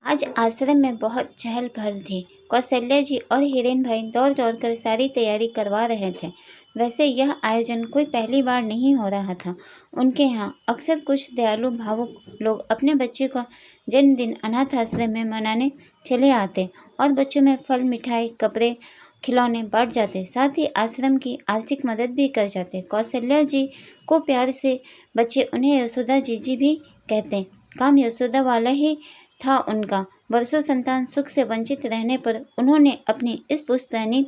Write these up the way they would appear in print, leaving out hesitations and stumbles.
आज आश्रम में बहुत चहल पहल थी। कौशल्या जी और हिरेन भाई दौड़ दौड़ कर सारी तैयारी करवा रहे थे। वैसे यह आयोजन कोई पहली बार नहीं हो रहा था। उनके यहाँ अक्सर कुछ दयालु भावुक लोग अपने बच्चे का जन्मदिन अनाथ आश्रम में मनाने चले आते और बच्चों में फल, मिठाई, कपड़े, खिलौने बांट जाते। साथ ही आश्रम की आर्थिक मदद भी कर जाते। कौशल्या जी को प्यार से बच्चे उन्हें यशोदा जी भी कहते। काम यशोदा वाला ही था उनका। वर्षों संतान सुख से वंचित रहने पर उन्होंने अपनी इस पुश्तैनी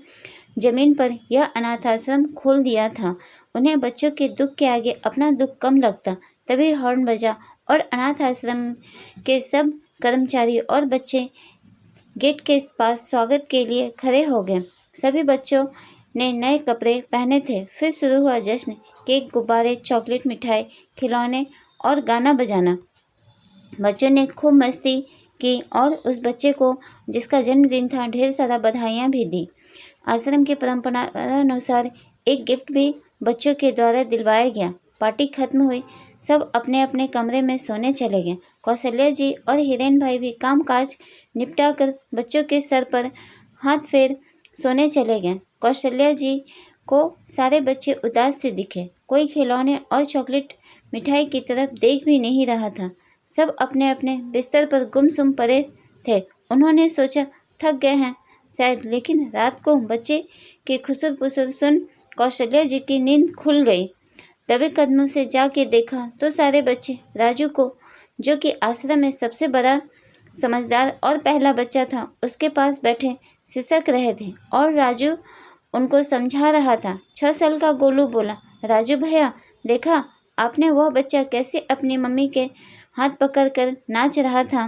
जमीन पर यह अनाथ आश्रम खोल दिया था। उन्हें बच्चों के दुख के आगे अपना दुख कम लगता। तभी हॉर्न बजा और अनाथ आश्रम के सब कर्मचारी और बच्चे गेट के पास स्वागत के लिए खड़े हो गए। सभी बच्चों ने नए कपड़े पहने थे। फिर शुरू हुआ जश्न। केक, गुब्बारे, चॉकलेट, मिठाई, खिलौने और गाना बजाना। बच्चों ने खूब मस्ती की और उस बच्चे को जिसका जन्मदिन था ढेर सारा बधाइयाँ भी दी। आश्रम की परंपरा अनुसार एक गिफ्ट भी बच्चों के द्वारा दिलवाया गया। पार्टी खत्म हुई। सब अपने अपने कमरे में सोने चले गए। कौशल्या जी और हिरेन भाई भी काम काज निपटा कर बच्चों के सर पर हाथ फेर सोने चले गए। कौशल्या जी को सारे बच्चे उदास से दिखे। कोई खिलौने और चॉकलेट मिठाई की तरफ देख भी नहीं रहा था। सब अपने अपने बिस्तर पर गुमसुम पड़े थे। उन्होंने सोचा थक गए हैं शायद, लेकिन रात को बच्चे की खुसुर पुसुर सुन कौशल्या जी की नींद खुल गई। दबे कदमों से जाके देखा तो सारे बच्चे राजू को, जो कि आश्रम में सबसे बड़ा, समझदार और पहला बच्चा था, उसके पास बैठे सिसक रहे थे और राजू उनको समझा रहा था। 6 साल का गोलू बोला, राजू भैया देखा आपने वह बच्चा कैसे अपनी मम्मी के हाथ पकड़कर नाच रहा था।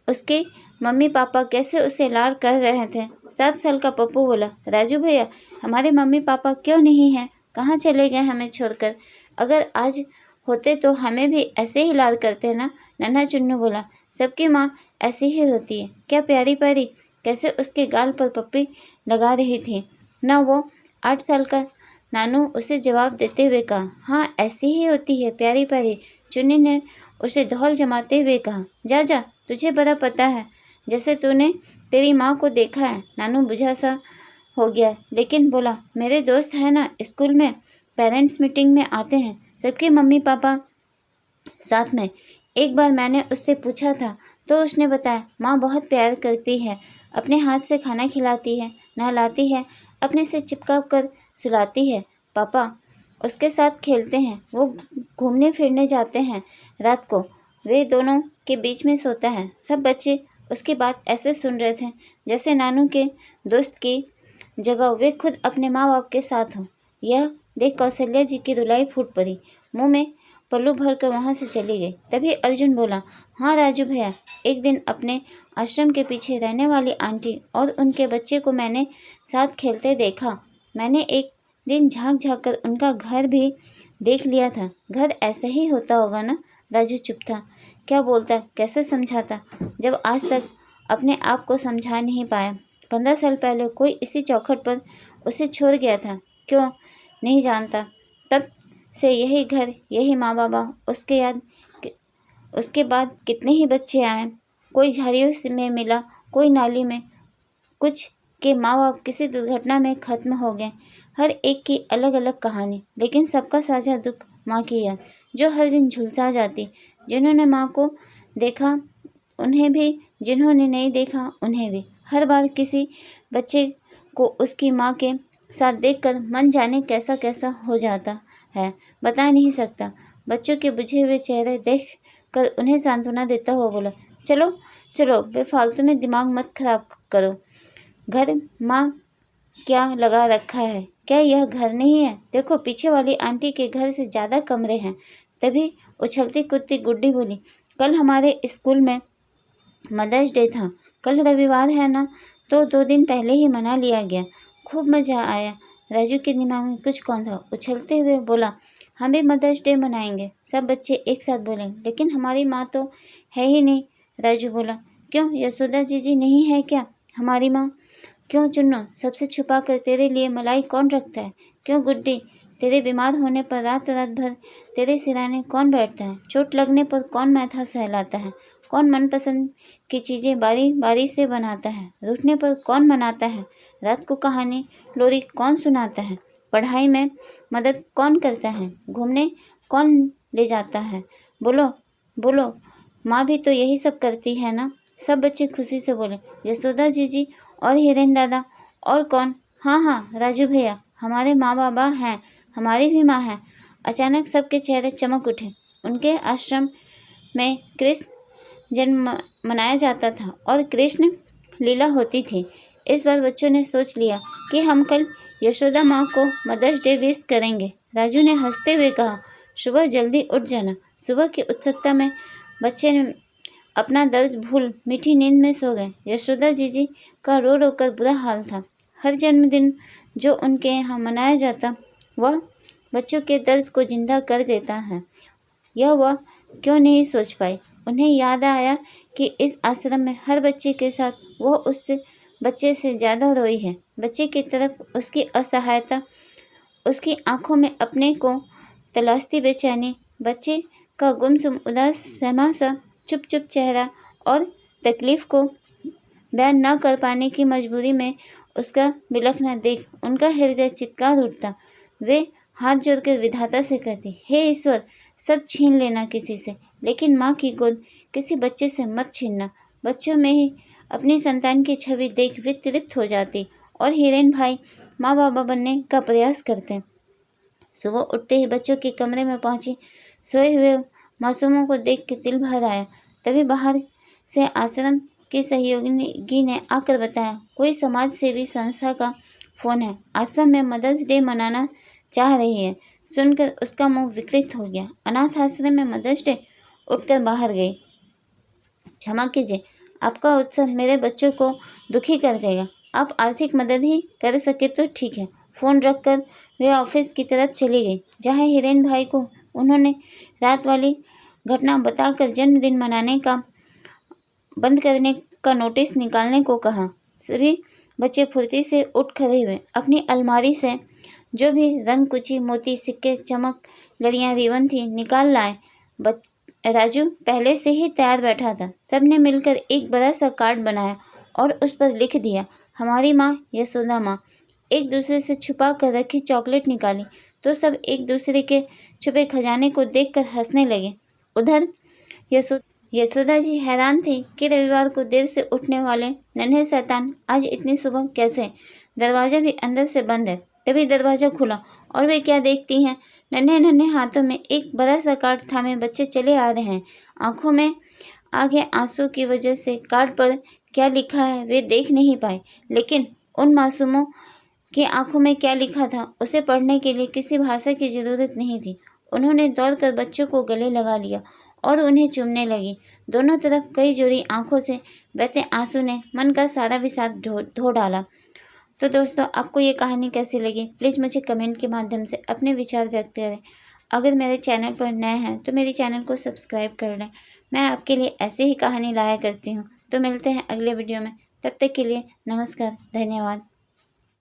उसके मम्मी पापा कैसे उसे लाड कर रहे थे। 7 साल का पप्पू बोला, राजू भैया हमारे मम्मी पापा क्यों नहीं हैं, कहाँ चले गए हमें छोड़कर। अगर आज होते तो हमें भी ऐसे ही लाड करते ना। नन्हा चुन्नू बोला, सबकी माँ ऐसी ही होती है। क्या प्यारी प्यारी कैसे उसके गाल पर पप्पी लगा रही थी ना वो 8 साल का नानू उसे जवाब देते हुए कहा, हाँ ऐसी ही होती है प्यारी प्यारी। चुन्नी ने उसे धौल जमाते हुए कहा, जा जा तुझे बड़ा पता है, जैसे तूने तेरी माँ को देखा है। नानू बुझा सा हो गया, लेकिन बोला, मेरे दोस्त है ना स्कूल में पेरेंट्स मीटिंग में आते हैं सबके मम्मी पापा साथ में। एक बार मैंने उससे पूछा था तो उसने बताया माँ बहुत प्यार करती है, अपने हाथ से खाना खिलाती है, नहलाती है, अपने से चिपका कर सुलाती है। पापा उसके साथ खेलते हैं, वो घूमने फिरने जाते हैं। रात को वे दोनों के बीच में सोता है। सब बच्चे उसकी बात ऐसे सुन रहे थे जैसे नानू के दोस्त की जगह वे खुद अपने माँ बाप के साथ हों। यह देख कौशल्या जी की रुलाई फूट पड़ी, मुंह में पल्लू भरकर वहाँ से चली गई। तभी अर्जुन बोला, हाँ राजू भैया, एक दिन अपने आश्रम के पीछे रहने वाली आंटी और उनके बच्चे को मैंने साथ खेलते देखा। मैंने एक दिन झांक झांक कर उनका घर भी देख लिया था। घर ऐसा ही होता होगा ना। राजू चुप था। क्या बोलता, कैसे समझाता, जब आज तक अपने आप को समझा नहीं पाया। 15 साल पहले कोई इसी चौखट पर उसे छोड़ गया था, क्यों नहीं जानता। तब से यही घर, यही माँ बाबा, उसके बाद कितने ही बच्चे आए। कोई झाड़ियों में मिला, कोई नाली में, कुछ के माँ बाप किसी दुर्घटना में खत्म हो गए। हर एक की अलग अलग कहानी, लेकिन सबका साझा दुख माँ की याद, जो हर दिन झुलसा जाती। जिन्होंने माँ को देखा उन्हें भी, जिन्होंने नहीं देखा उन्हें भी। हर बार किसी बच्चे को उसकी माँ के साथ देखकर मन जाने कैसा कैसा हो जाता है, बता नहीं सकता। बच्चों के बुझे हुए चेहरे देख कर उन्हें सांत्वना देता हुआ बोला, चलो चलो बेफालतू में दिमाग मत खराब करो। घर माँ क्या लगा रखा है, क्या यह घर नहीं है। देखो पीछे वाली आंटी के घर से ज़्यादा कमरे हैं। तभी उछलती कूदती गुड्डी बोली, कल हमारे स्कूल में मदर्स डे था। कल रविवार है ना, तो 2 दिन पहले ही मना लिया गया। खूब मज़ा आया। राजू के दिमाग में कुछ कौन था, उछलते हुए बोला, हम भी मदर्स डे मनाएंगे। सब बच्चे एक साथ बोले, लेकिन हमारी माँ तो है ही नहीं। राजू बोला, क्यों यशोदा जी नहीं है क्या हमारी माँ। क्यों चुन्नू, सबसे छुपा कर तेरे लिए मलाई कौन रखता है। क्यों गुड्डी, तेरे बीमार होने पर रात रात भर तेरे सिराने कौन बैठता है। चोट लगने पर कौन माथा सहलाता है। कौन मनपसंद की चीज़ें बारी बारी से बनाता है? रूठने पर कौन मनाता है? रात को कहानी लोरी कौन सुनाता है? पढ़ाई में मदद कौन करता है? घूमने कौन ले जाता है? बोलो बोलो, माँ भी तो यही सब करती है ना? सब बच्चे खुशी से बोले, यशोदा जीजी और हिरेन दादा। और कौन? हाँ हाँ, राजू भैया, हमारे माँ बाबा हैं, हमारी भी माँ है। अचानक सबके चेहरे चमक उठे। उनके आश्रम में कृष्ण जन्म मनाया जाता था और कृष्ण लीला होती थी। इस बार बच्चों ने सोच लिया कि हम कल यशोदा माँ को मदर्स डे विश करेंगे। राजू ने हंसते हुए कहा, सुबह जल्दी उठ जाना। सुबह की उत्सुकता में बच्चे ने अपना दर्द भूल मीठी नींद में सो गए। यशोदा जीजी का रो रो कर बुरा हाल था। हर जन्मदिन जो उनके यहाँ मनाया जाता वह बच्चों के दर्द को जिंदा कर देता है। यह वह क्यों नहीं सोच पाई। उन्हें याद आया कि इस आश्रम में हर बच्चे के साथ वह उससे बच्चे से ज़्यादा रोई है। बच्चे की तरफ उसकी असहायता, उसकी आंखों में अपने को तलाशती बेचैनी, बच्चे का गुमसुम उदास सहमा सा चुप चुप चेहरा और तकलीफ को बयान न कर पाने की मजबूरी में उसका बिलखना देख उनका हृदय चित्कार उठता। वे हाथ जोड़कर विधाता से कहती, हे ईश्वर, सब छीन लेना किसी से, लेकिन माँ की गोद किसी बच्चे से मत छीनना। बच्चों में ही अपनी संतान की छवि देख वे तृप्त हो जाती और हिरेन भाई माँ बाबा बनने का प्रयास करते। सुबह उठते ही बच्चों के कमरे में पहुंची सोए हुए मासूमों को देख के दिल भर आया। तभी बाहर से आश्रम की सहयोगी ने आकर बताया, कोई समाज सेवी संस्था का फ़ोन है, आश्रम में मदर्स डे मनाना चाह रही है। सुनकर उसका मुंह विकृत हो गया। अनाथ आश्रम में मदर्स डे, उठकर बाहर गई। क्षमा कीजिए, आपका उत्सव मेरे बच्चों को दुखी कर देगा। आप आर्थिक मदद ही कर सके तो ठीक है। फ़ोन रखकर वे ऑफिस की तरफ चली गई, जहाँ हिरेन भाई को उन्होंने रात वाली घटना बताकर जन्मदिन मनाने का बंद करने का नोटिस निकालने को कहा। सभी बच्चे फुर्ती से उठ खड़े हुए। अपनी अलमारी से जो भी रंग कुची, मोती, सिक्के, चमक, लड़ियाँ, रिबन थी निकाल लाए। राजू पहले से ही तैयार बैठा था। सबने मिलकर एक बड़ा सा कार्ड बनाया और उस पर लिख दिया, हमारी माँ यशोदा माँ। एक दूसरे से छुपा कर रखी चॉकलेट निकाली तो सब एक दूसरे के छुपे खजाने को देखकर हंसने लगे। उधर यशोदा जी हैरान थी कि रविवार को देर से उठने वाले नन्हे शैतान आज इतनी सुबह कैसे। दरवाजा भी अंदर से बंद है। तभी दरवाजा खुला और वे क्या देखती हैं, नन्हे नन्हे हाथों में एक बड़ा सा कार्ड थामे बच्चे चले आ रहे हैं। आंखों में आ गए आंसू की वजह से कार्ड पर क्या लिखा है वे देख नहीं पाए, लेकिन उन मासूमों की आंखों में क्या लिखा था उसे पढ़ने के लिए किसी भाषा की जरूरत नहीं थी। उन्होंने दौड़कर बच्चों को गले लगा लिया और उन्हें चूमने लगी। दोनों तरफ कई जोरी आंखों से बहते आंसू ने मन का सारा विषाद धो डाला। तो दोस्तों, आपको ये कहानी कैसी लगी, प्लीज़ मुझे कमेंट के माध्यम से अपने विचार व्यक्त करें। अगर मेरे चैनल पर नए हैं तो मेरे चैनल को सब्सक्राइब कर लें। मैं आपके लिए ऐसे ही कहानी लाया करती हूँ। तो मिलते हैं अगले वीडियो में। तब तक के लिए नमस्कार, धन्यवाद।